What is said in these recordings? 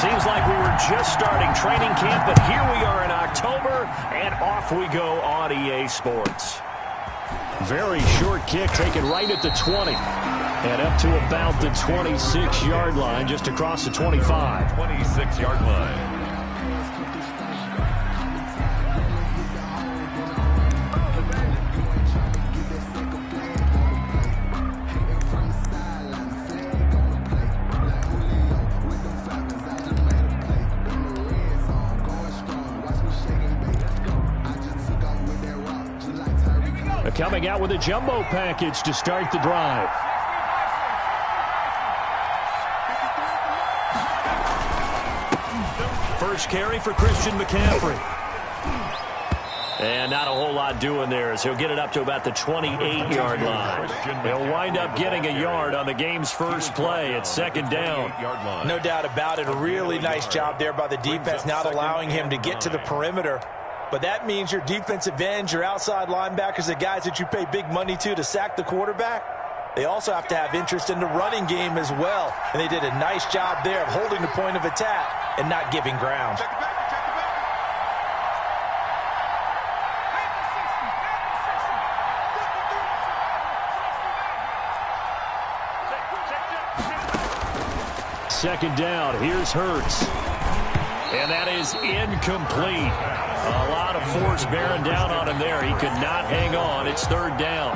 Seems like we were just starting training camp, but here we are in October, and off we go on EA Sports. Very short kick taken right at the 20. And up to about the 26-yard line, just across the 25. 26-yard line. Coming out with a jumbo package to start the drive. First carry for Christian McCaffrey. And not a whole lot doing there as he'll get it up to about the 28-yard line. He'll wind up getting a yard on the game's first play at second down. No doubt about it. A really nice job there by the defense, not allowing him to get to the perimeter. But that means your defensive ends, your outside linebackers, the guys that you pay big money to sack the quarterback, they also have to have interest in the running game as well. And they did a nice job there of holding the point of attack and not giving ground. Second down, here's Hurts. And that is incomplete. A lot of force bearing down on him there. He could not hang on. It's third down.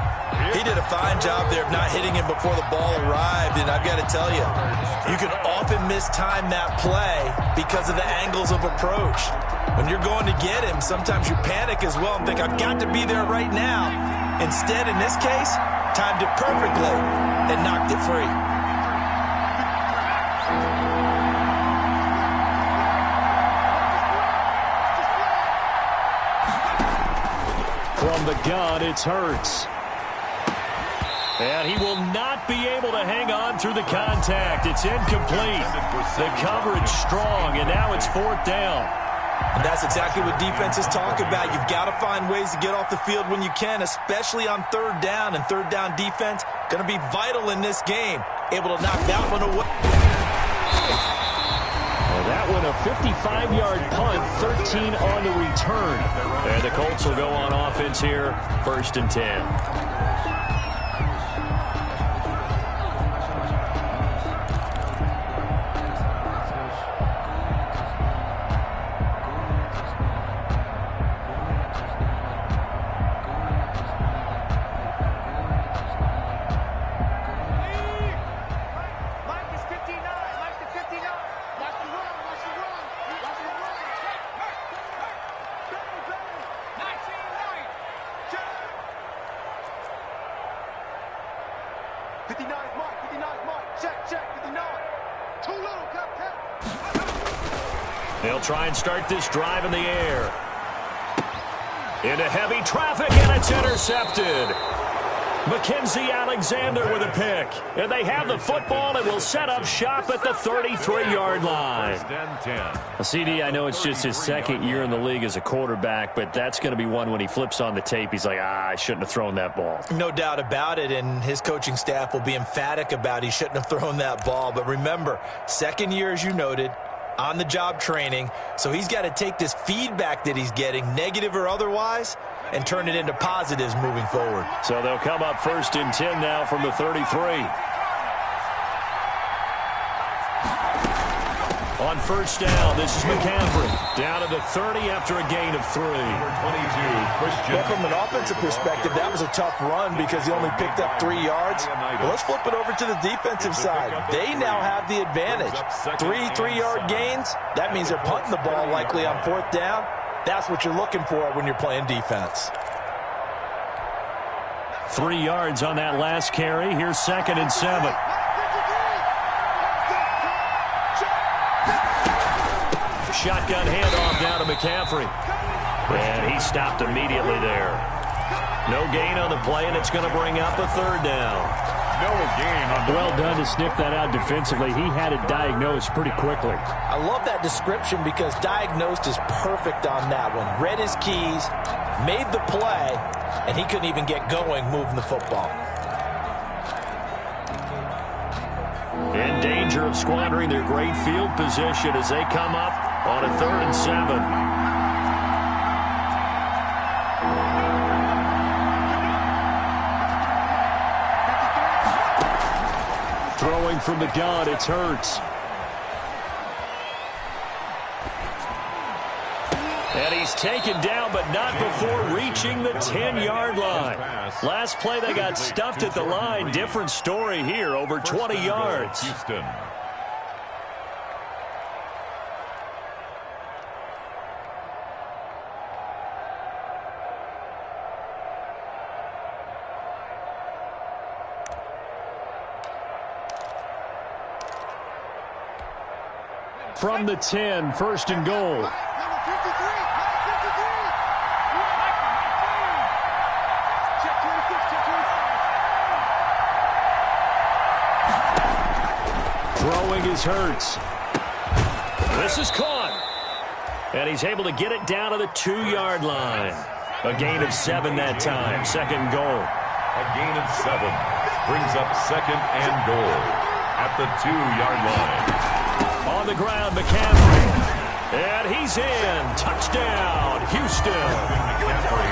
He did a fine job there of not hitting him before the ball arrived. And I've got to tell you, you can often mistime that play because of the angles of approach. When you're going to get him, sometimes you panic as well and think, I've got to be there right now. Instead, in this case, timed it perfectly and knocked it free. From the gun, it's Hurts. And he will not be able to hang on through the contact. It's incomplete. The coverage strong, and now it's fourth down. And that's exactly what defenses talk about. You've got to find ways to get off the field when you can, especially on third down. And third down defense going to be vital in this game. Able to knock that one away. That one a 55-yard punt, 13 on the return. And the Colts will go on offense here, first and 10. They'll try and start this drive in the air. Into heavy traffic, and it's intercepted. Mackenzie Alexander with a pick. And they have the football and will set up shop at the 33-yard line. CD, I know it's just his second year in the league as a quarterback, but that's going to be one when he flips on the tape. He's like, I shouldn't have thrown that ball. No doubt about it, and his coaching staff will be emphatic about he shouldn't have thrown that ball. But remember, second year, as you noted, on-the-job training, so he's got to take this feedback that he's getting, negative or otherwise, and turn it into positives moving forward. So they'll come up first and 10 now from the 33. On first down, this is McCaffrey. Down to the 30 after a gain of 3. Well, from an offensive perspective, that was a tough run because he only picked up 3 yards. Well, let's flip it over to the defensive side. They now have the advantage. 3-3-yard gains, that means they're punting the ball likely on fourth down. That's what you're looking for when you're playing defense. 3 yards on that last carry. Here's second and 7. Shotgun handoff down to McCaffrey. And he stopped immediately there. No gain on the play, and it's going to bring up a third down. No gain on the Well done to sniff that out defensively. He had it diagnosed pretty quickly. I love that description because diagnosed is perfect on that one. Read his keys, made the play, and he couldn't even get going moving the football. In danger of squandering their great field position as they come up on a 3rd and 7. Throwing from the gun, it's Hurts. And he's taken down, but not before reaching the 10-yard line. Last play, they got stuffed at the line. Different story here, over 20 yards. Houston. From the 10, 1st and goal. Throwing is Hurts. This is caught. And he's able to get it down to the 2-yard line. A gain of 7 that time. 2nd goal. A gain of 7 brings up 2nd and goal at the 2-yard line. On the ground, McCaffrey. And he's in. Touchdown, Houston.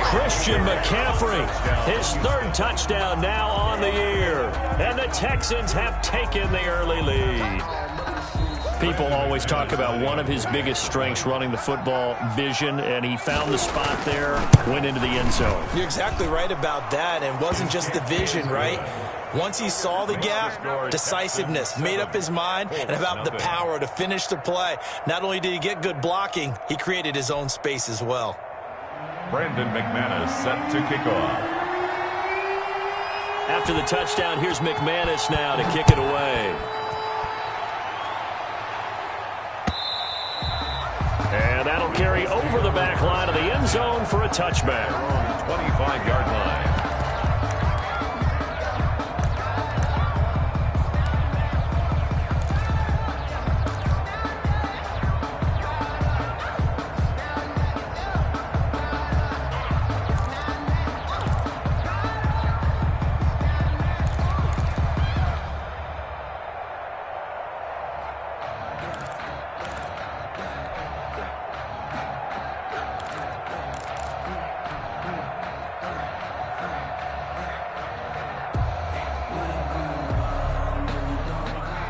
Christian McCaffrey, his 3rd touchdown now on the year. And the Texans have taken the early lead. People always talk about one of his biggest strengths running the football, vision, and he found the spot there, went into the end zone. You're exactly right about that, and it wasn't just the vision, right? Once he saw the gap, decisiveness, made up his mind, and about the power to finish the play. Not only did he get good blocking, he created his own space as well. Brandon McManus set to kick off. After the touchdown, here's McManus now to kick it away. And that'll carry over the back line of the end zone for a touchback. 25-yard line.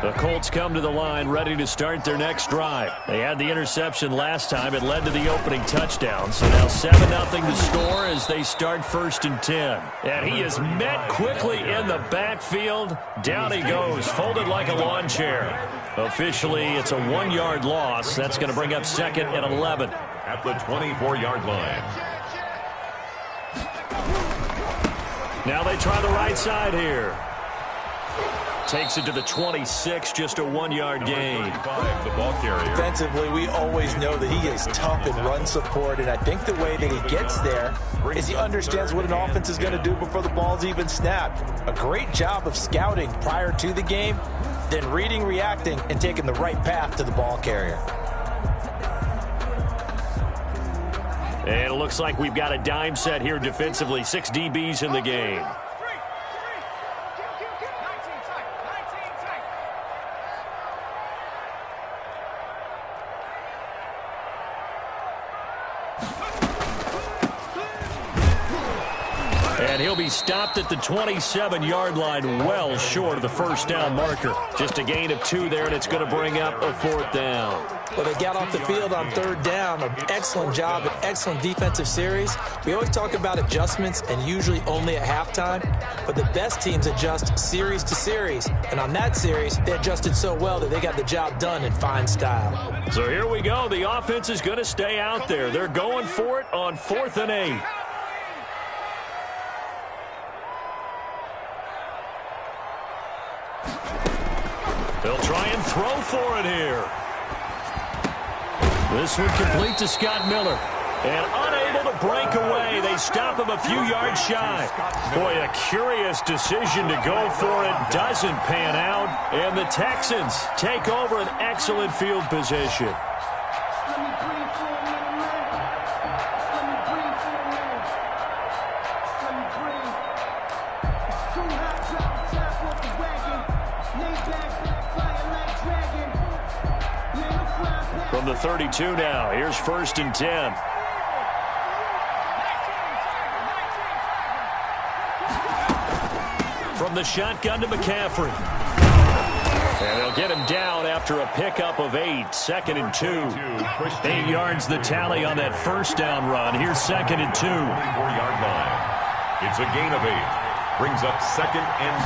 The Colts come to the line ready to start their next drive. They had the interception last time. It led to the opening touchdown. So now 7-0 to score as they start 1st and 10. And he is met quickly in the backfield. Down he goes, folded like a lawn chair. Officially, it's a 1-yard loss. That's going to bring up 2nd and 11. At the 24-yard line. Now they try the right side here. Takes it to the 26, just a 1-yard gain. The ball carrier. Defensively, we always know that he is tough in run support, and I think the way that he gets there is he understands what an offense is going to do before the ball's even snapped. A great job of scouting prior to the game, then reading, reacting, and taking the right path to the ball carrier. And it looks like we've got a dime set here defensively. 6 DBs in the game. And he'll be stopped at the 27-yard line, well short of the first down marker. Just a gain of 2 there, and it's going to bring up a 4th down. Well, they got off the field on 3rd down. An excellent job, an excellent defensive series. We always talk about adjustments and usually only at halftime, but the best teams adjust series to series. And on that series, they adjusted so well that they got the job done in fine style. So here we go. The offense is going to stay out there. They're going for it on 4th and 8. They'll try and throw for it here. This one complete to Scott Miller. And unable to break away. They stop him a few yards shy. Boy, a curious decision to go for it. Doesn't pan out. And the Texans take over an excellent field position. Fire From the 32 now, here's 1st and 10. From the shotgun to McCaffrey. And they'll get him down after a pickup of 8. 2nd and 2. 8 yards the tally on that first down run. Here's 2nd and 2. 24-yard line. It's a gain of 8. Brings up 2nd and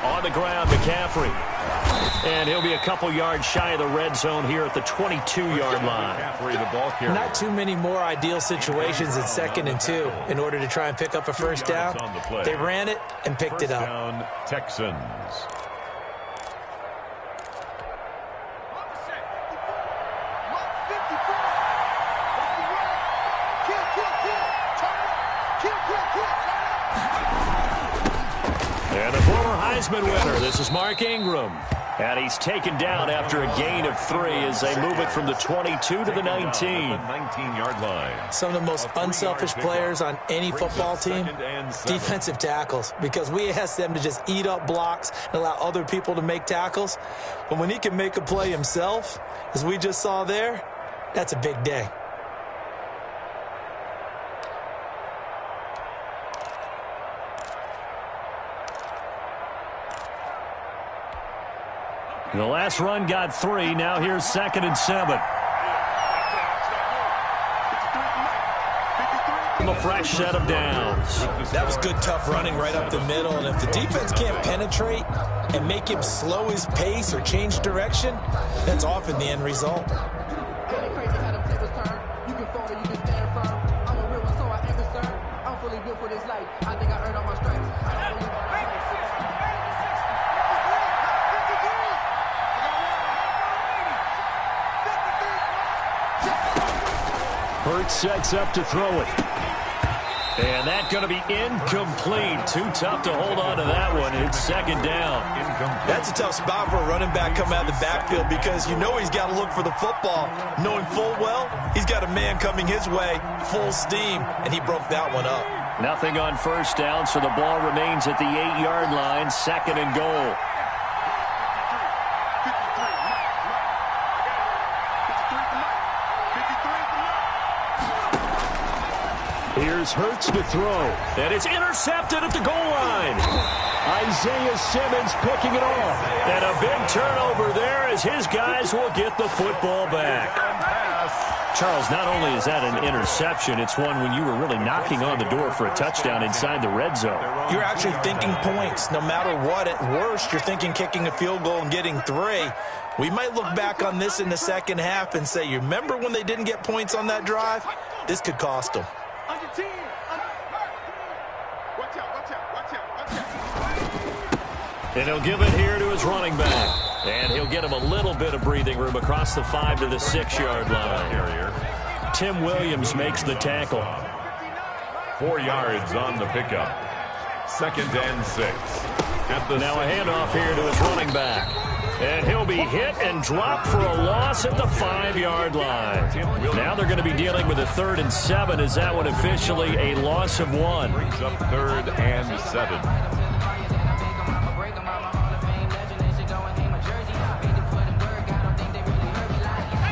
2. On the ground, McCaffrey. And he'll be a couple yards shy of the red zone here at the 22-yard line. Not too many more ideal situations in 2nd and 2 in order to try and pick up a first down. They ran it and picked it up. Down, Texans. And the former Heisman winner, this is Mark Ingram. And he's taken down after a gain of 3 as they move it from the 22 to the 19. 19-yard line. Some of the most unselfish players on any football team, defensive tackles, because we ask them to just eat up blocks and allow other people to make tackles. But when he can make a play himself, as we just saw there, that's a big day. The last run got 3. Now here's 2nd and 7. A fresh set of downs. That was good, tough running right up the middle. And if the defense can't penetrate and make him slow his pace or change direction, that's often the end result. Hurts sets up to throw it. And that's going to be incomplete. Too tough to hold on to that one. It's 2nd down. That's a tough spot for a running back coming out of the backfield because you know he's got to look for the football, knowing full well he's got a man coming his way, full steam, and he broke that one up. Nothing on first down, so the ball remains at the 8-yard line, 2nd and goal. Here's Hurts to throw, and it's intercepted at the goal line. Isaiah Simmons picking it off. And a big turnover there as his guys will get the football back. Charles, not only is that an interception, it's one when you were really knocking on the door for a touchdown inside the red zone. You're actually thinking points. No matter what, at worst, you're thinking kicking a field goal and getting 3. We might look back on this in the second half and say, you remember when they didn't get points on that drive? This could cost them. And he'll give it here to his running back. And he'll get him a little bit of breathing room across the 5 to the 6-yard line. Tim Williams makes the tackle. 4 yards on the pickup. 2nd and 6. Now a handoff here to his running back. And he'll be hit and dropped for a loss at the 5-yard line. Now they're going to be dealing with a 3rd and 7. Is that one officially a loss of 1? Brings up 3rd and 7.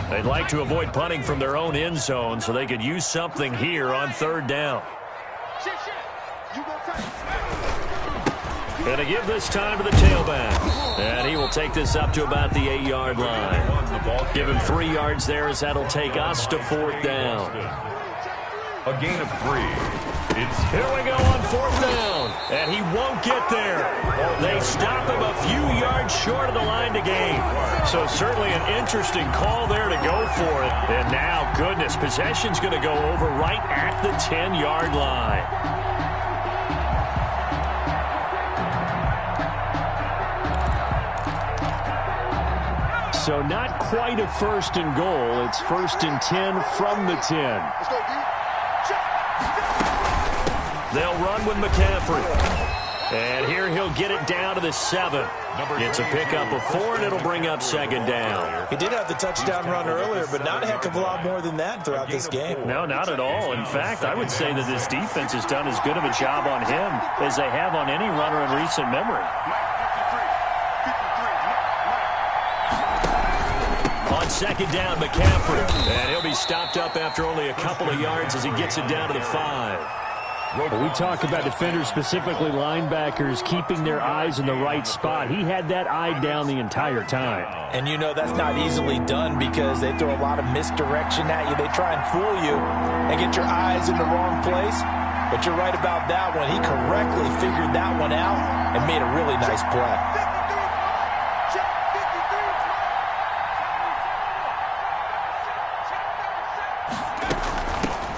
They'd like to avoid punting from their own end zone so they could use something here on 3rd down. And to give this time to the tailback. And he will take this up to about the 8-yard line. Give him 3 yards there as that'll take us to 4th down. A gain of 3. Here we go on 4th down. And he won't get there. They stop him a few yards short of the line to gain. So certainly an interesting call there to go for it. And now, goodness, possession's going to go over right at the 10-yard line. So not quite a 1st and goal. It's 1st and 10 from the 10. They'll run with McCaffrey. And here he'll get it down to the 7. It's a pickup of 4, and it'll bring up 2nd down. He did have the touchdown run earlier, but not a heck of a lot more than that throughout this game. No, not at all. In fact, I would say that this defense has done as good of a job on him as they have on any runner in recent memory. On second down, McCaffrey. And he'll be stopped up after only a couple of yards as he gets it down to the 5. We talk about defenders, specifically linebackers, keeping their eyes in the right spot. He had that eye down the entire time. And you know that's not easily done because they throw a lot of misdirection at you. They try and fool you and get your eyes in the wrong place. But you're right about that one. He correctly figured that one out and made a really nice play.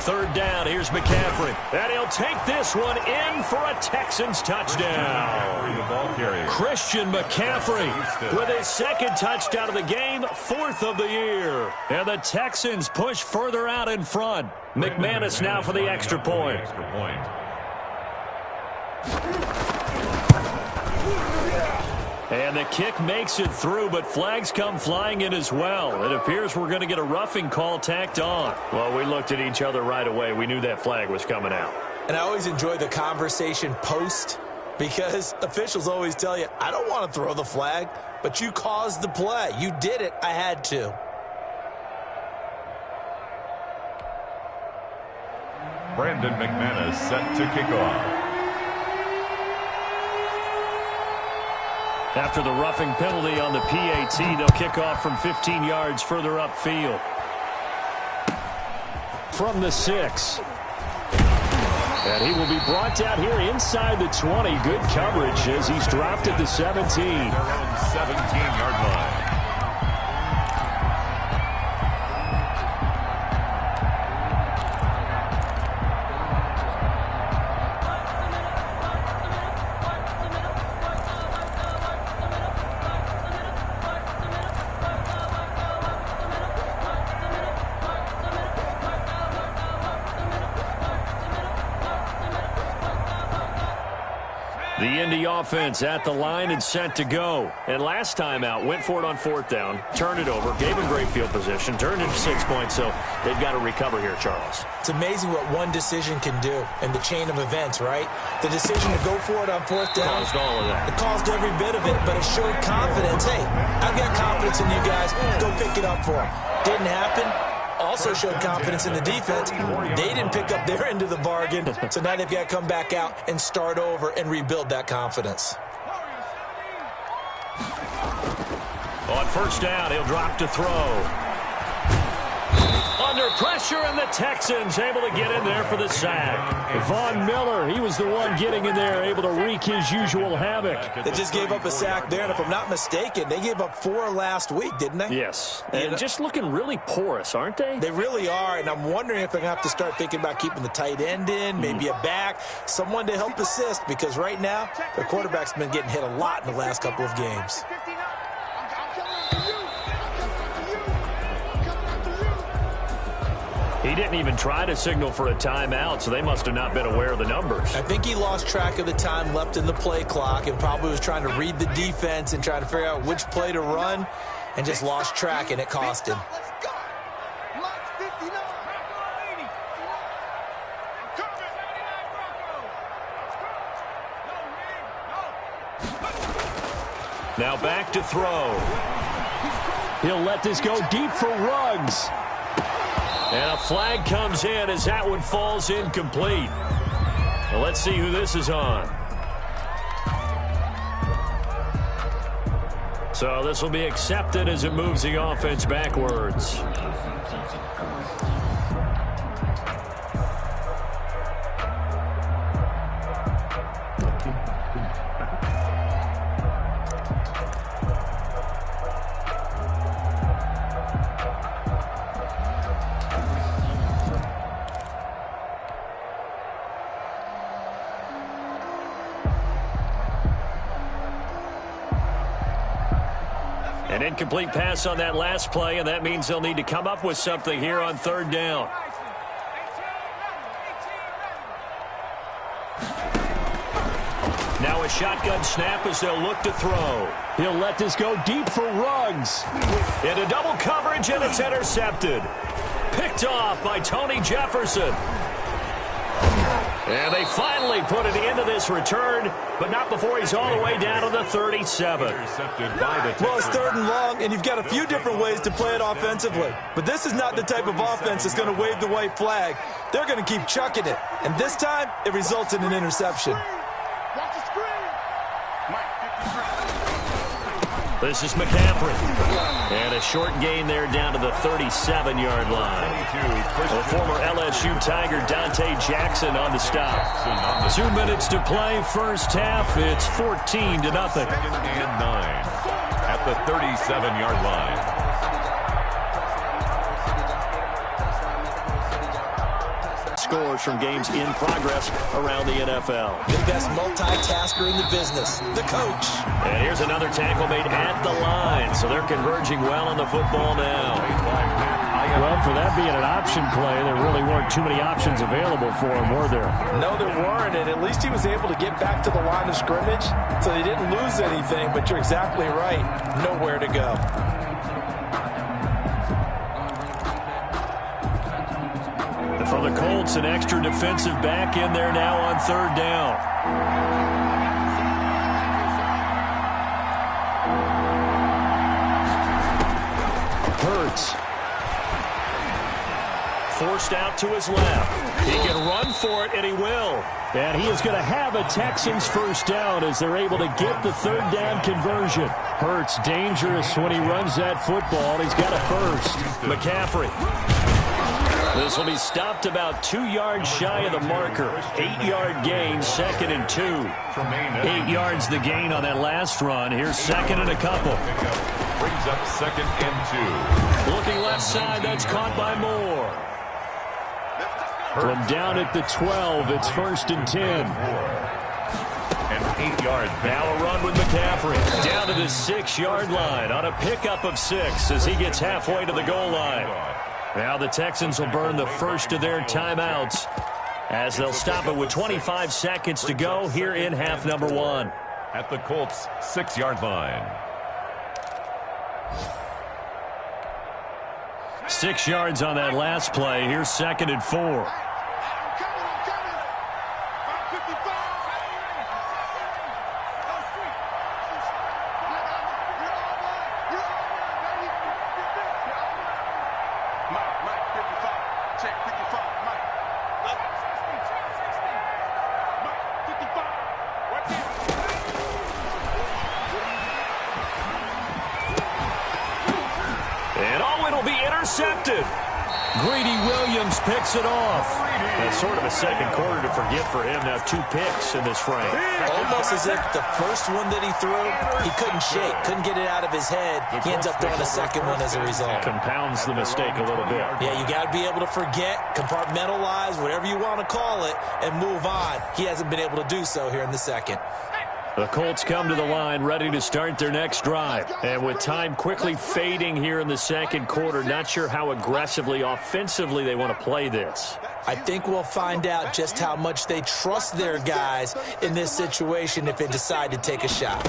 Third down, here's McCaffrey. And he'll take this one in for a Texans touchdown. Christian McCaffrey with his second touchdown of the game, 4th of the year. And the Texans push further out in front. McManus now for the extra point. And the kick makes it through, but flags come flying in as well. It appears we're going to get a roughing call tacked on. Well, we looked at each other right away. We knew that flag was coming out. And I always enjoy the conversation post because officials always tell you, I don't want to throw the flag, but you caused the play. You did it. I had to. Brandon McManus set to kick off. After the roughing penalty on the PAT, they'll kick off from 15 yards further upfield. From the 6. And he will be brought down here inside the 20. Good coverage as he's dropped at the 17. Their own 17-yard line. The Indy offense at the line and set to go. And last time out, went for it on 4th down, turned it over, gave him great field position, turned into 6 points, so they've got to recover here, Charles. It's amazing what one decision can do in the chain of events, right? The decision to go for it on 4th down. Caused all of that. It caused every bit of it, but it showed confidence. Hey, I've got confidence in you guys. Go pick it up for them. Didn't happen. Also showed confidence in the defense. They didn't pick up their end of the bargain, so now they've got to come back out and start over and rebuild that confidence. On 1st down, he'll drop to throw. Under pressure, and the Texans able to get in there for the sack. Von Miller, he was the one getting in there, able to wreak his usual havoc. They just gave up a sack there, and if I'm not mistaken, they gave up 4 last week, didn't they? Yes, and just looking really porous, aren't they? They really are, and I'm wondering if they're going to have to start thinking about keeping the tight end in, maybe a back, someone to help assist, because right now, their quarterback's been getting hit a lot in the last couple of games. He didn't even try to signal for a timeout, so they must have not been aware of the numbers. I think he lost track of the time left in the play clock and probably was trying to read the defense and trying to figure out which play to run and just lost track, and it cost him. Now back to throw. He'll let this go deep for Ruggs. And a flag comes in as that one falls incomplete. Well, let's see who this is on. So this will be accepted as it moves the offense backwards. An incomplete pass on that last play, and that means they'll need to come up with something here on 3rd down. Now a shotgun snap as they'll look to throw. He'll let this go deep for Ruggs. Into double coverage, and it's intercepted. Picked off by Tony Jefferson. And they finally put an end to this return, but not before he's all the way down to the 37. Well, it's 3rd and long, and you've got a few different ways to play it offensively. But this is not the type of offense that's going to wave the white flag. They're going to keep chucking it. And this time, it results in an interception. This is McCaffrey. And a short gain there down to the 37-yard line. The former LSU Tiger Dante Jackson on the stop. 2 minutes to play, first half. It's 14-0. 2nd and 9 at the 37-yard line. Scores from games in progress around the NFL. The best multitasker in the business, the coach. And here's another tackle made at the line, so they're converging well on the football now. Well, for that being an option play, there really weren't too many options available for him, were there? No, there weren't, and at least he was able to get back to the line of scrimmage, so he didn't lose anything, but you're exactly right. Nowhere to go. For the Colts, an extra defensive back in there now on 3rd down. Hurts. Forced out to his left. He can run for it, and he will. And he is going to have a Texans first down as they're able to get the 3rd down conversion. Hurts dangerous when he runs that football. He's got a first. McCaffrey. This will be stopped about 2 yards shy of the marker. 8-yard gain, 2nd and 2. 8 yards the gain on that last run. Here's 2nd and a couple. Brings up 2nd and 2. Looking left side, that's caught by Moore. From down at the 12, it's 1st and 10. And 8 yards. Now a run with McCaffrey. Down to the 6-yard line on a pickup of 6 as he gets halfway to the goal line. Now the Texans will burn the first of their timeouts as they'll stop it with 25 seconds to go here in half number 1. At the Colts' 6-yard line. 6 yards on that last play. Here's 2nd and 4. Intercepted. Greedy Williams picks it off. That's sort of a second quarter to forget for him. Now 2 picks in this frame. Almost as if the first one that he threw, he couldn't shake, couldn't get it out of his head. He ends up throwing a second one as a result. Compounds the mistake a little bit. Yeah, you got to be able to forget, compartmentalize, whatever you want to call it, and move on. He hasn't been able to do so here in the second. The Colts come to the line ready to start their next drive. And with time quickly fading here in the second quarter, not sure how aggressively, offensively they want to play this. I think we'll find out just how much they trust their guys in this situation if they decide to take a shot.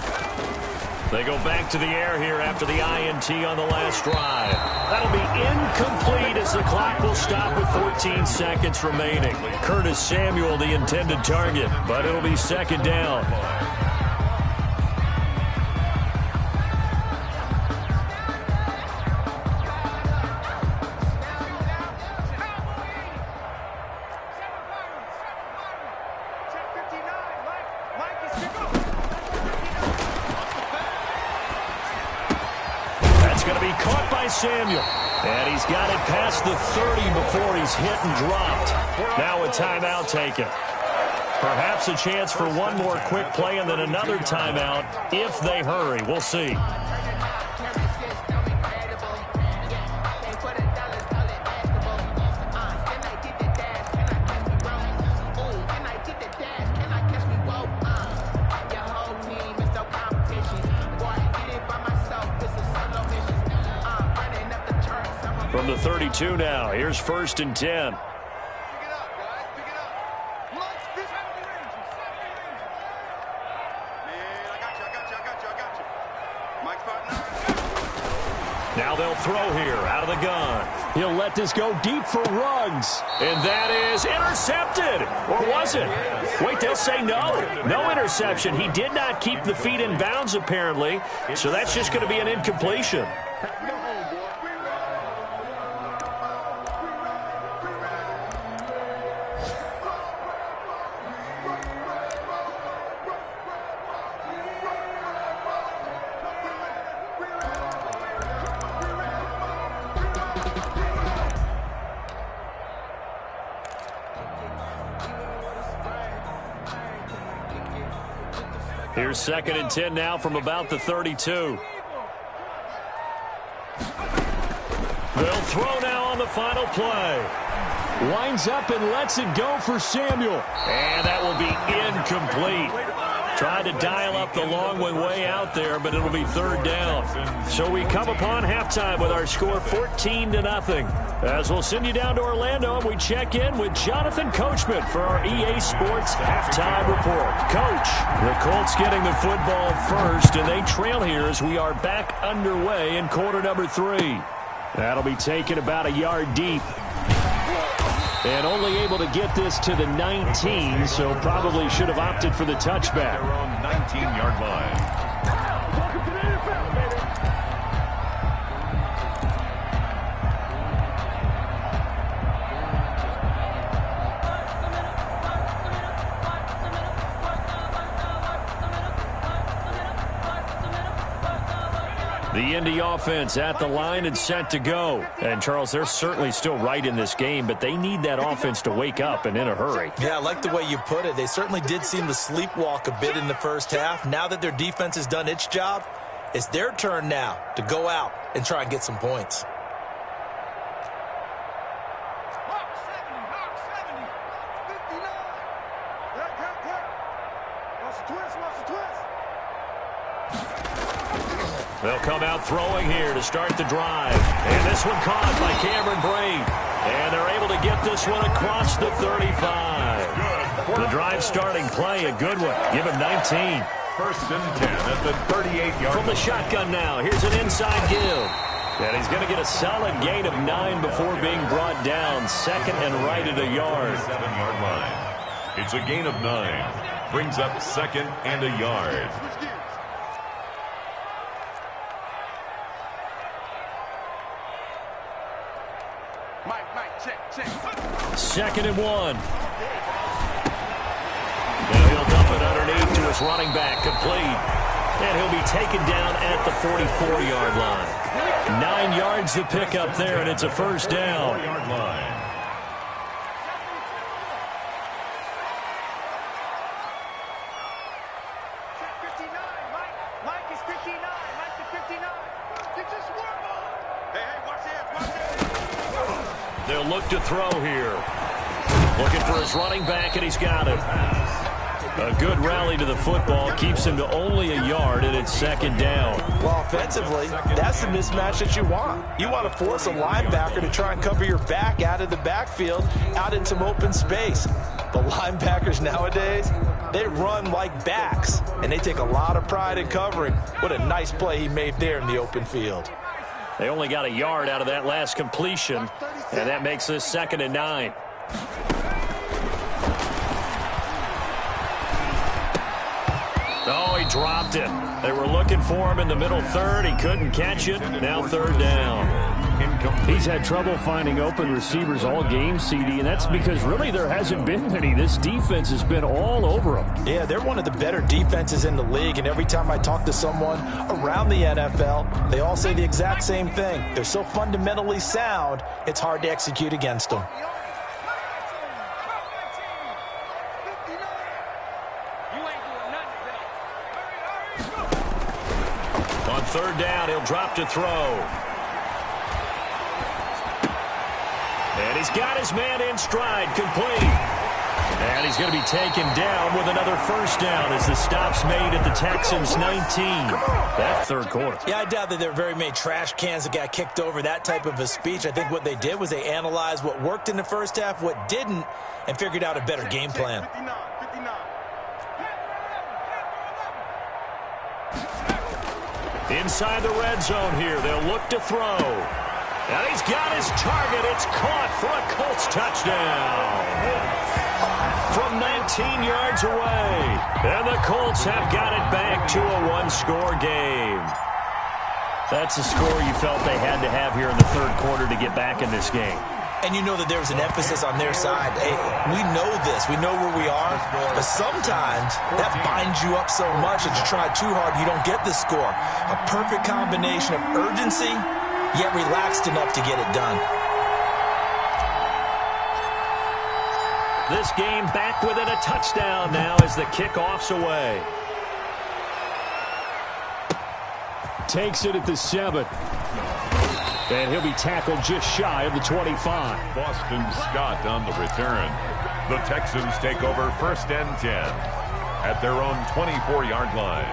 They go back to the air here after the INT on the last drive. That'll be incomplete as the clock will stop with 14 seconds remaining. Curtis Samuel, the intended target, but it'll be 2nd down. Samuel. And he's got it past the 30 before he's hit and dropped. Now a timeout taken. Perhaps a chance for one more quick play and then another timeout if they hurry. We'll see. From the 32 now, here's 1st and 10. Now they'll throw here out of the gun. He'll let this go deep for Ruggs. And that is intercepted. Or was it? Wait, they'll say no. No interception. He did not keep the feet in bounds, apparently. So that's just going to be an incompletion. Here's 2nd and 10 now from about the 32. They'll throw now on the final play. Winds up and lets it go for Samuel. And that will be incomplete. Tried to dial up the long one way out there, but it'll be 3rd down. So we come upon halftime with our score 14-0. As we'll send you down to Orlando, and we check in with Jonathan Coachman for our EA Sports Halftime Report. Coach, the Colts getting the football first, and they trail here as we are back underway in quarter number 3. That'll be taken about a yard deep. And only able to get this to the 19, so probably should have opted for the touchback. Their own 19-yard line. The Indy offense at the line and set to go. And, Charles, they're certainly still right in this game, but they need that offense to wake up and in a hurry. Yeah, I like the way you put it. They certainly did seem to sleepwalk a bit in the first half. Now that their defense has done its job, it's their turn now to go out and try and get some points. They'll come out throwing here to start the drive. And this one caught by Cameron Brate. And they're able to get this one across the 35. The drive starting play, a good one. Give him 19. 1st and 10 at the 38-yard From the shotgun now, here's an inside give. And he's going to get a solid gain of 9 before being brought down. 2nd and right at a yard. 7-yard line. It's a gain of 9. Brings up 2nd and a yard. Check. 2nd and 1. Now he'll dump it underneath to his running back, complete. And he'll be taken down at the 44-yard line. 9 yards to pick up there, and it's a 1st down. 4-yard line. Mike is 59. Mike is 59. Get your swarm on. Hey, watch this. They'll look to throw here. Looking for his running back, and he's got it. A good rally to the football keeps him to only a yard, and it's 2nd down. Well, offensively, that's the mismatch that you want. You want to force a linebacker to try and cover your back out of the backfield, out in some open space. The linebackers nowadays, they run like backs, and they take a lot of pride in covering. What a nice play he made there in the open field. They only got a yard out of that last completion, and that makes this 2nd and 9. Oh, he dropped it. They were looking for him in the middle 3rd. He couldn't catch it. Now 3rd down. He's had trouble finding open receivers all game, CD, and that's because really there hasn't been many. This defense has been all over him. Yeah, they're one of the better defenses in the league, and every time I talk to someone around the NFL, they all say the exact same thing. They're so fundamentally sound, it's hard to execute against them. On 3rd down, he'll drop to throw. And he's got his man in stride, complete. And he's going to be taken down with another 1st down as the stop's made at the Texans' 19. That 3rd quarter. Yeah, I doubt that there are very many trash cans that got kicked over that type of a speech. I think what they did was they analyzed what worked in the first half, what didn't, and figured out a better game plan. 59. Inside the red zone here, they'll look to throw. And he's got his target. It's caught for a Colts touchdown. From 19 yards away. And the Colts have got it back to a one-score game. That's a score you felt they had to have here in the third quarter to get back in this game. And you know that there was an emphasis on their side. Hey, we know this. We know where we are. But sometimes that binds you up so much that you try too hard, you don't get the score. A perfect combination of urgency, yet relaxed enough to get it done. This game back within a touchdown now as the kickoff's away. Takes it at the 7. And he'll be tackled just shy of the 25. Boston Scott on the return. The Texans take over 1st and 10 at their own 24-yard line.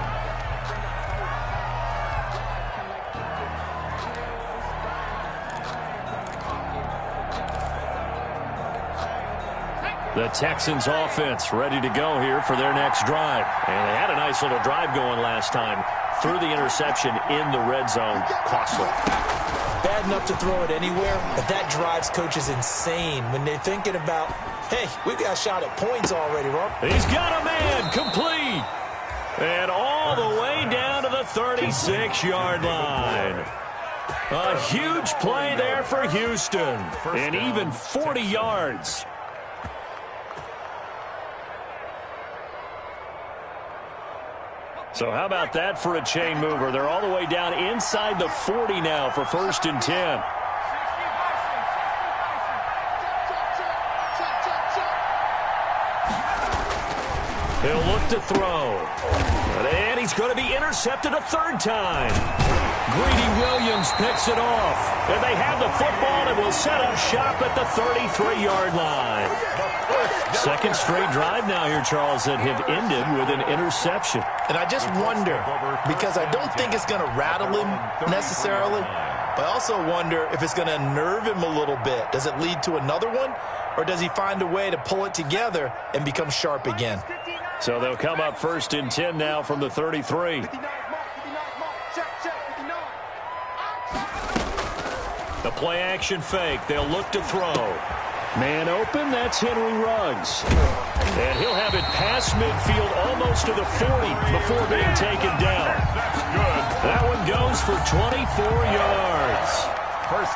The Texans offense ready to go here for their next drive. And they had a nice little drive going last time. Threw the interception in the red zone. Costly. Bad enough to throw it anywhere, but that drives coaches insane when they're thinking about, hey, we've got a shot at points already, Rob. He's got a man complete. And all the way down to the 36-yard line. A huge play there for Houston. And even 40 yards. So how about that for a chain mover? They're all the way down inside the 40 now for 1st and 10. He'll look to throw. And he's going to be intercepted a third time. Greedy Williams picks it off. And they have the football and will set up shop at the 33-yard line. Second straight drive now here, Charles, that have ended with an interception. And I just wonder, because I don't think it's going to rattle him necessarily, but I also wonder if it's going to unnerve him a little bit. Does it lead to another one, or does he find a way to pull it together and become sharp again? So they'll come up 1st and 10 now from the 33. The play action fake. They'll look to throw. Man open, that's Henry Ruggs. And he'll have it past midfield almost to the 40 before being taken down. That's good. That one goes for 24 yards.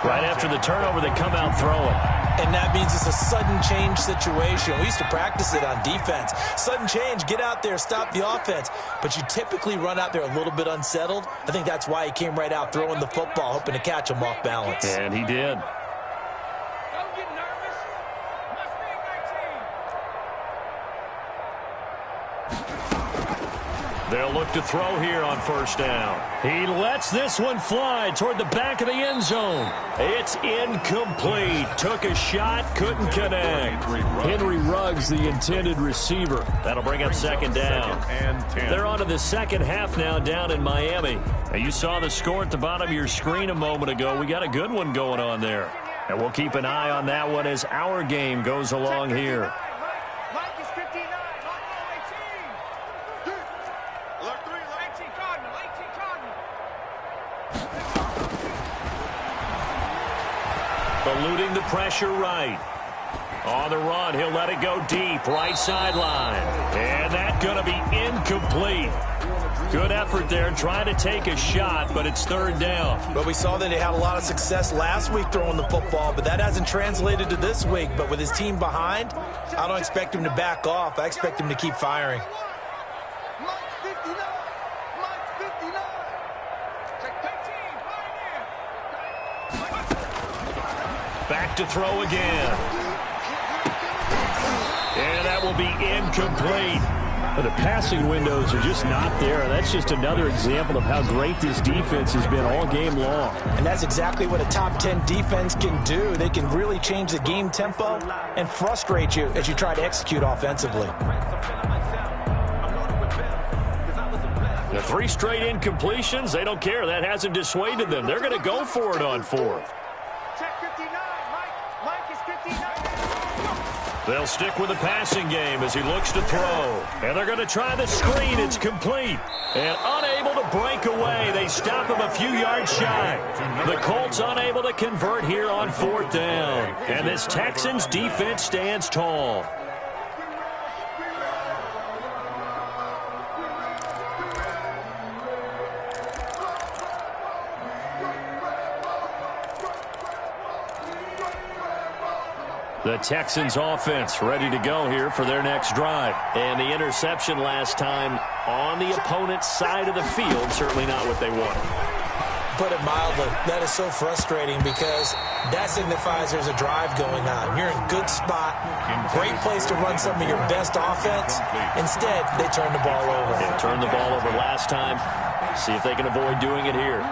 Right after the turnover, they come out throwing. And that means it's a sudden change situation. We used to practice it on defense. Sudden change, get out there, stop the offense. But you typically run out there a little bit unsettled. I think that's why he came right out throwing the football, hoping to catch him off balance. And he did. They'll look to throw here on 1st down. He lets this one fly toward the back of the end zone. It's incomplete. Took a shot, couldn't connect. Henry Ruggs, the intended receiver. That'll bring up 2nd down. They're on to the second half now down in Miami. And you saw the score at the bottom of your screen a moment ago. We got a good one going on there. And we'll keep an eye on that one as our game goes along here. Eluding the pressure right. On the run, he'll let it go deep, right sideline. And that's going to be incomplete. Good effort there, trying to take a shot, but it's 3rd down. But we saw that he had a lot of success last week throwing the football, but that hasn't translated to this week. But with his team behind, I don't expect him to back off. I expect him to keep firing. Back to throw again. And that will be incomplete. The passing windows are just not there. That's just another example of how great this defense has been all game long. And that's exactly what a top 10 defense can do. They can really change the game tempo and frustrate you as you try to execute offensively. The 3 straight incompletions, they don't care. That hasn't dissuaded them. They're going to go for it on 4th. They'll stick with the passing game as he looks to throw. And they're going to try the screen. It's complete. And unable able to break away. They stop him a few yards shy. The Colts unable to convert here on 4th down. And this Texans defense stands tall. The Texans offense ready to go here for their next drive. And the interception last time on the opponent's side of the field, certainly not what they wanted. Put it mildly, that is so frustrating because that signifies there's a drive going on. You're in a good spot, great place to run some of your best offense. Instead, they turn the ball over. They turned the ball over last time. See if they can avoid doing it here.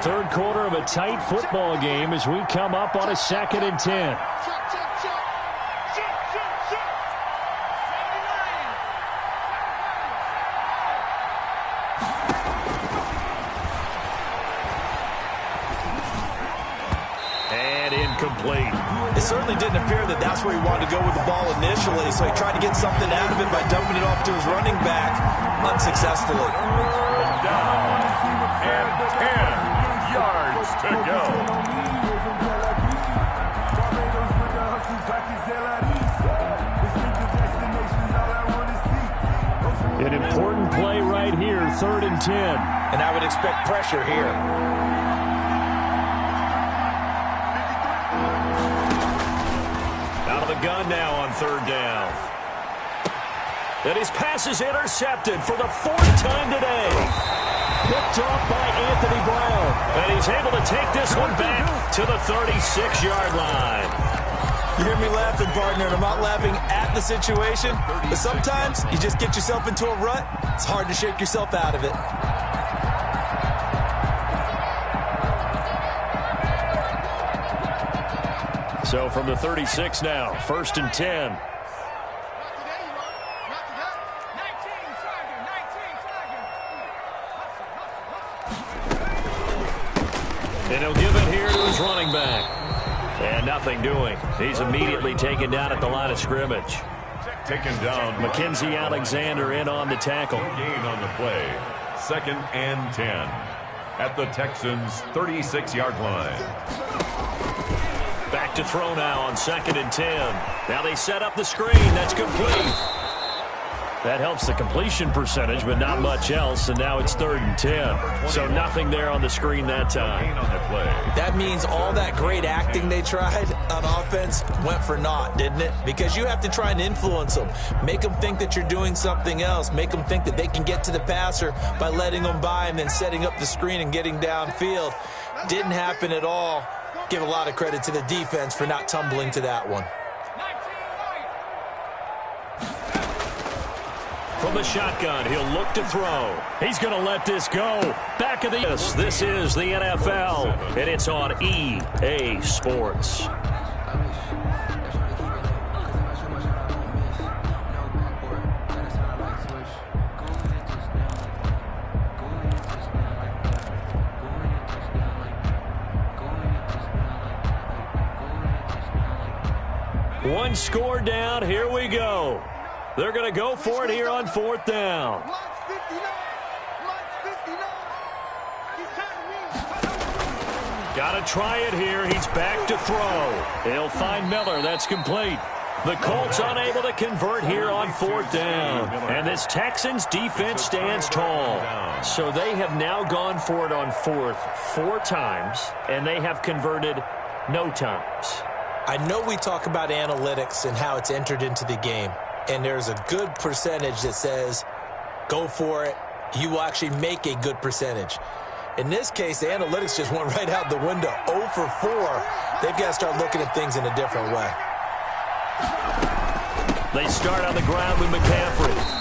Third quarter of a tight football game as we come up on a 2nd and 10. And incomplete. It certainly didn't appear that that's where he wanted to go with the ball initially, so he tried to get something out of it by dumping it off to his running back unsuccessfully. Down and 10 yards to go. An important play right here, 3rd and 10. And I would expect pressure here. Out of the gun now on 3rd down. And his pass is intercepted for the 4th time today. Picked off by Anthony Brown. And he's able to take this one back to the 36-yard line. You hear me laughing, partner, and I'm not laughing at the situation, but sometimes you just get yourself into a rut. It's hard to shake yourself out of it. So from the 36 now, 1st and 10. And he'll give it here to his running back. And nothing doing. He's immediately taken down at the line of scrimmage. Taken down. Mackenzie Alexander in on the tackle. Gain on the play. 2nd and 10 at the Texans' 36-yard line. Back to throw now on 2nd and 10. Now they set up the screen. That's complete. That helps the completion percentage, but not much else. And now it's 3rd and 10. So nothing there on the screen that time. Gain on the play. That means all that great acting they tried on offense went for naught, didn't it? Because you have to try and influence them. Make them think that you're doing something else. Make them think that they can get to the passer by letting them by and then setting up the screen and getting downfield. Didn't happen at all. Give a lot of credit to the defense for not tumbling to that one. From the shotgun, he'll look to throw. He's going to let this go. Back of this. This is the NFL, and it's on EA Sports. One score down. Here we go. They're going to go for it here on 4th down. Got to try it here. He's back to throw. He'll find Miller. That's complete. The Colts unable to convert here on 4th down. And this Texans defense stands tall. So they have now gone for it on 4th 4 times, and they have converted no times. I know we talk about analytics and how it's entered into the game. And there's a good percentage that says, go for it. You will actually make a good percentage. In this case, the analytics just went right out the window. 0 for 4. They've got to start looking at things in a different way. They start on the ground with McCaffrey.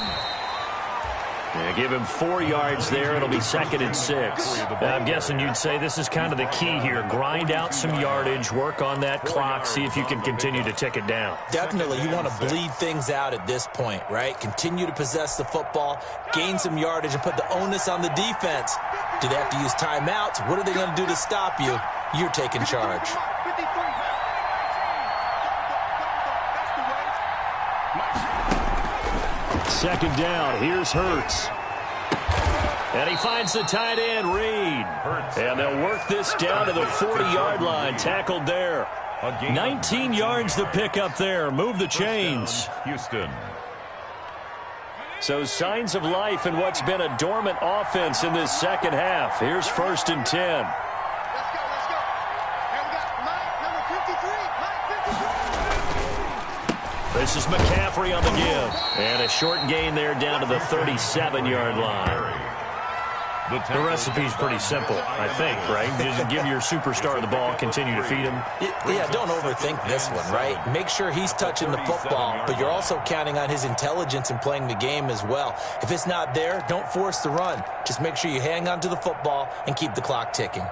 Yeah, give him 4 yards there. It'll be 2nd and 6. I'm guessing you'd say this is kind of the key here. Grind out some yardage, work on that clock, see if you can continue to tick it down. Definitely. You want to bleed things out at this point, right? Continue to possess the football, gain some yardage, and put the onus on the defense. Do they have to use timeouts? What are they going to do to stop you? You're taking charge. second down. Here's Hurts. And he finds the tight end, Reed. And they'll work this down to the 40-yard line. Tackled there. 19 yards to pick up there. Move the chains. Houston. So signs of life in what's been a dormant offense in this second half. Here's 1st and 10. Let's go, let's go. And we got Mike, number 53. Mike 53. This is McCaffrey on the give. And a short gain there down to the 37-yard line. The recipe's pretty simple, I think, right? Just give your superstar the ball, continue to feed him. Yeah, don't overthink this one, right? Make sure he's touching the football, but you're also counting on his intelligence in playing the game as well. If it's not there, don't force the run. Just make sure you hang on to the football and keep the clock ticking.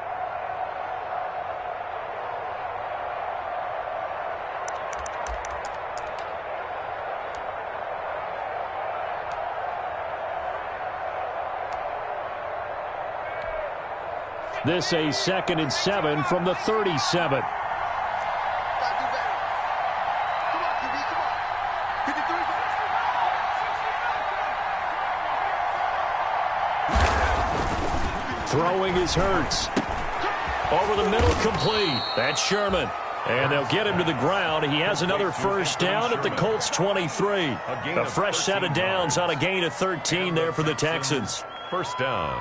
This a 2nd and 7 from the 37. Gotta do better. Come on, QB, come on. 53. Throwing is Hurts. Over the middle, complete. That's Sherman. And they'll get him to the ground. He has another first down at the Colts 23. A fresh set of downs on a gain of 13 there for the Texans. First down.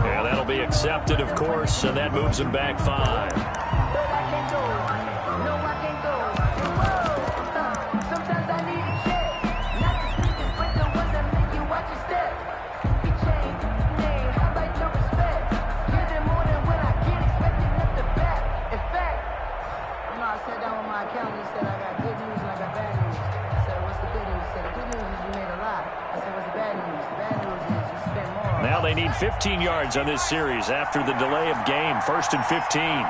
And that'll be accepted, of course, and that moves him back 5. Now they need 15 yards on this series after the delay of game. 1st and 15.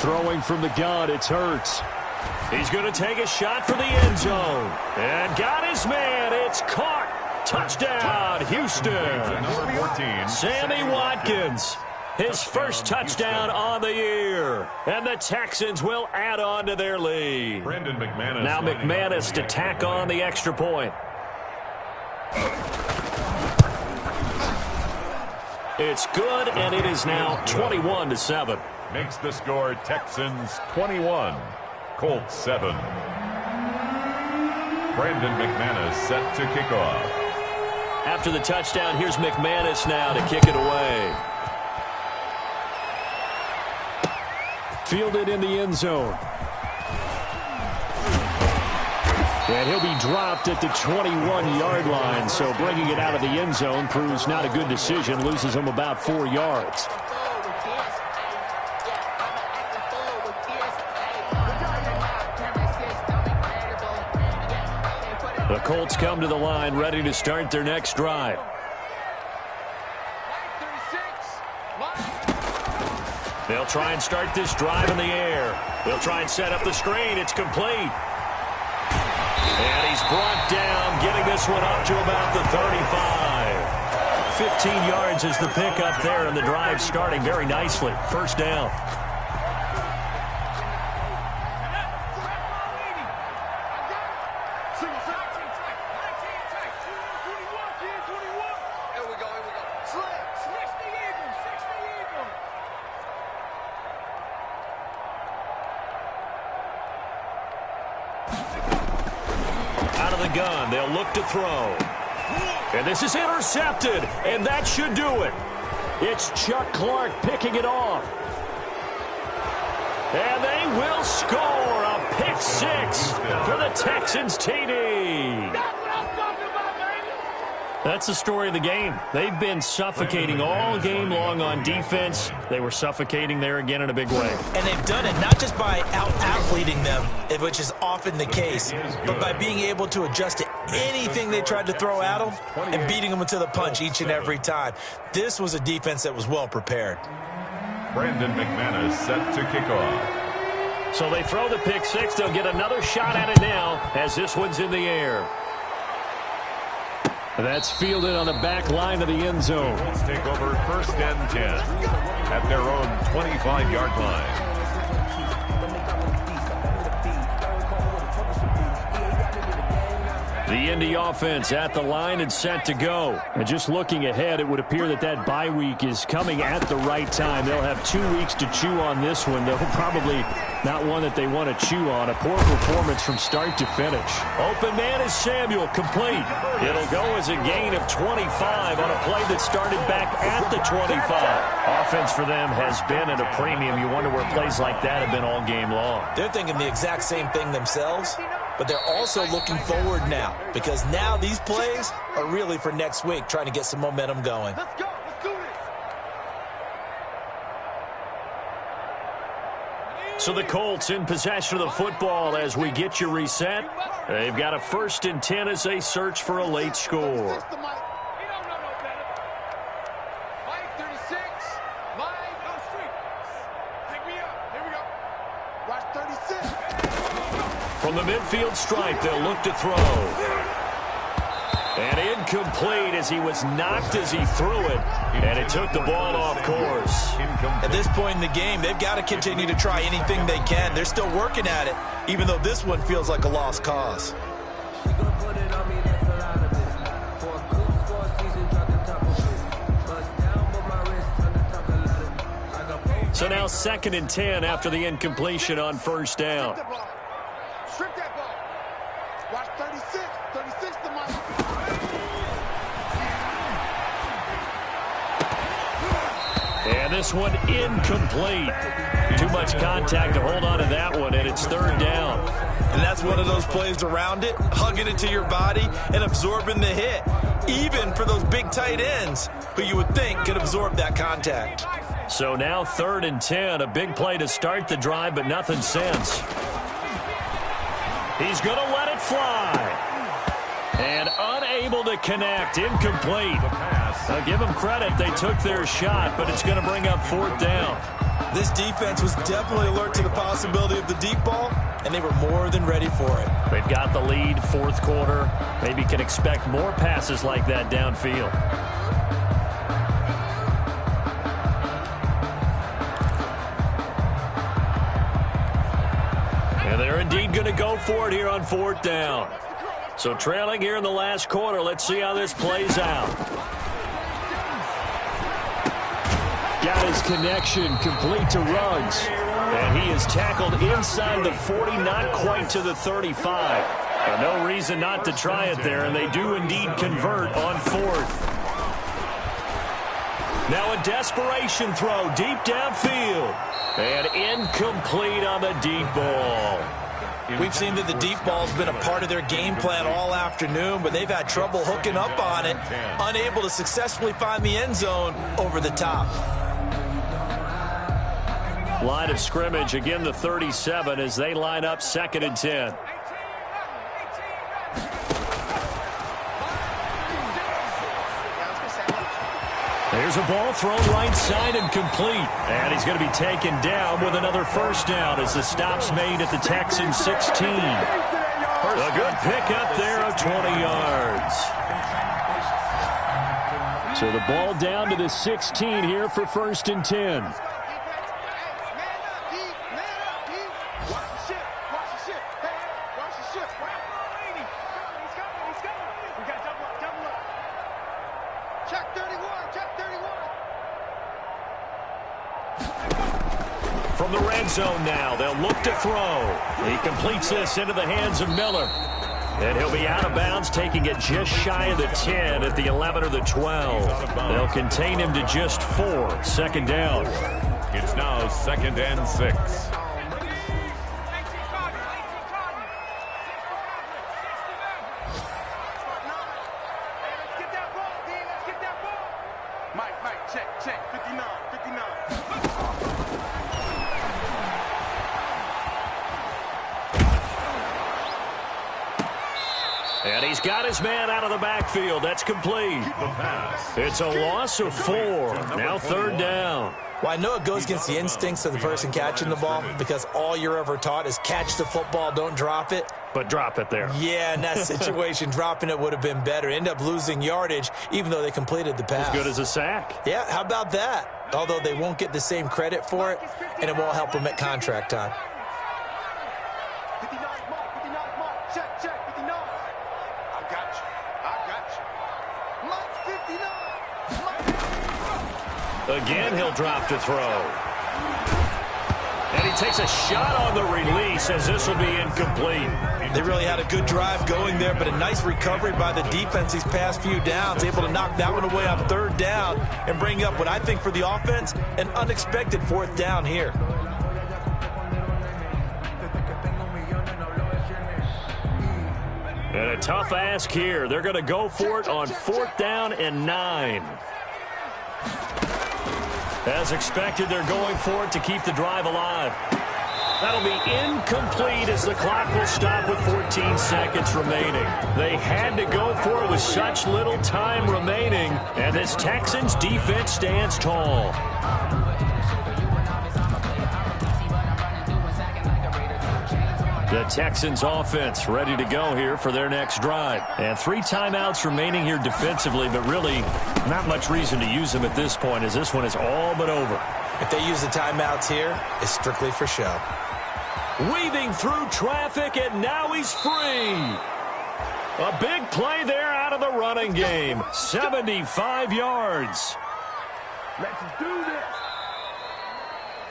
Throwing from the gun, it's Hurts. He's going to take a shot for the end zone. And got his man. It's caught. Touchdown, Houston. Number 14. Sammy Watkins. His first touchdown on the year. And the Texans will add on to their lead. Brandon McManus. Now McManus to tack on the extra point. It's good, and it is now 21-7. Makes the score Texans 21, Colts 7. Brandon McManus set to kick off. After the touchdown, here's McManus now to kick it away. Fielded in the end zone. And he'll be dropped at the 21-yard line, so bringing it out of the end zone proves not a good decision. Loses him about 4 yards. The Colts come to the line ready to start their next drive. They'll try and start this drive in the air. They'll try and set up the screen. It's complete. And he's brought down, getting this one up to about the 35. 15 yards is the pickup there, and the drive starting very nicely. First down. Gun. They'll look to throw. And this is intercepted, and that should do it. It's Chuck Clark picking it off. And they will score a pick six for the Texans TD. That's the story of the game. They've been suffocating all game long on defense. They were suffocating there again in a big way. And they've done it not just by out-athleting them, which is often the case, but by being able to adjust to anything they tried to throw at them and beating them to the punch each and every time. This was a defense that was well prepared. Brandon McManus set to kick off. So they throw the pick six. They'll get another shot at it now as this one's in the air. That's fielded on the back line of the end zone. Let's take over first and 10 at their own 25-yard line. The Indy offense at the line and set to go. And just looking ahead, it would appear that that bye week is coming at the right time. They'll have 2 weeks to chew on this one, though probably not one that they want to chew on. A poor performance from start to finish. Open man is Samuel, complete. It'll go as a gain of 25 on a play that started back at the 25. Offense for them has been at a premium. You wonder where plays like that have been all game long. They're thinking the exact same thing themselves, but they're also looking forward now, because now these plays are really for next week, trying to get some momentum going. Let's go. Let's do this. So the Colts in possession of the football as we get you reset. They've got a 1st and 10 as they search for a late score. He don't know no better. Mike, 36. Mike, go street. Take me up. Here we go. Watch 36. From the midfield stripe, they'll look to throw. And incomplete as he was knocked as he threw it. And it took the ball off course. At this point in the game, they've got to continue to try anything they can. They're still working at it, even though this one feels like a lost cause. So now 2nd and 10 after the incompletion on 1st down. Strip that ball. Watch 36. 36 to Mike. And this one incomplete. Too much contact to hold on to that one, and it's 3rd down. And that's one of those plays around it, hugging it to your body and absorbing the hit, even for those big tight ends who you would think could absorb that contact. So now 3rd and 10, a big play to start the drive, but nothing since. He's going to let it fly. And unable to connect, incomplete. Now give them credit, they took their shot, but it's going to bring up 4th down. This defense was definitely alert to the possibility of the deep ball, and they were more than ready for it. They've got the lead, 4th quarter. Maybe can expect more passes like that downfield. And they're indeed going to go for it here on 4th down. So trailing here in the last quarter, let's see how this plays out. Got his connection complete to Ruggs. And he is tackled inside the 40, not quite to the 35. But no reason not to try it there, and they do indeed convert on 4th. Now a desperation throw deep downfield. And incomplete on the deep ball. We've seen that the deep ball's been a part of their game plan all afternoon, but they've had trouble hooking up on it, unable to successfully find the end zone over the top. Line of scrimmage, again the 37 as they line up 2nd and 10. There's a ball thrown right side and complete. And he's going to be taken down with another 1st down as the stop's made at the Texans 16. A good pickup there of 20 yards. So the ball down to the 16 here for 1st and 10. From the red zone now, they'll look to throw. He completes this into the hands of Miller. And he'll be out of bounds, taking it just shy of the 10 at the 11 or the 12. They'll contain him to just 4. 2nd down. It's now 2nd and 6. And he's got his man out of the backfield. That's complete. The pass. It's a loss of 4. Now 3rd down. Well, I know it goes against the instincts of the person catching the ball because all you're ever taught is catch the football, don't drop it. But drop it there. Yeah, in that situation, dropping it would have been better. End up losing yardage, even though they completed the pass. As good as a sack. Yeah, how about that? Although they won't get the same credit for it, and it won't help them at contract time. 59 mark, check, 59. I got you. Mike 59. Again, he'll drop to throw. And he takes a shot on the release as this will be incomplete. They really had a good drive going there, but a nice recovery by the defense these past few downs, able to knock that one away on 3rd down and bring up what I think for the offense, an unexpected 4th down here. And a tough ask here. They're going to go for it on 4th down and 9. As expected, they're going for it to keep the drive alive. That'll be incomplete as the clock will stop with 14 seconds remaining. They had to go for it with such little time remaining, and this Texans defense stands tall. The Texans offense ready to go here for their next drive. And 3 timeouts remaining here defensively, but really not much reason to use them at this point as this one is all but over. If they use the timeouts here, it's strictly for show. Weaving through traffic, and now he's free. A big play there out of the running game. 75 yards. Let's do this.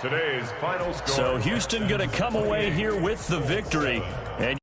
Today's final score. So Houston going to come away here with the victory. And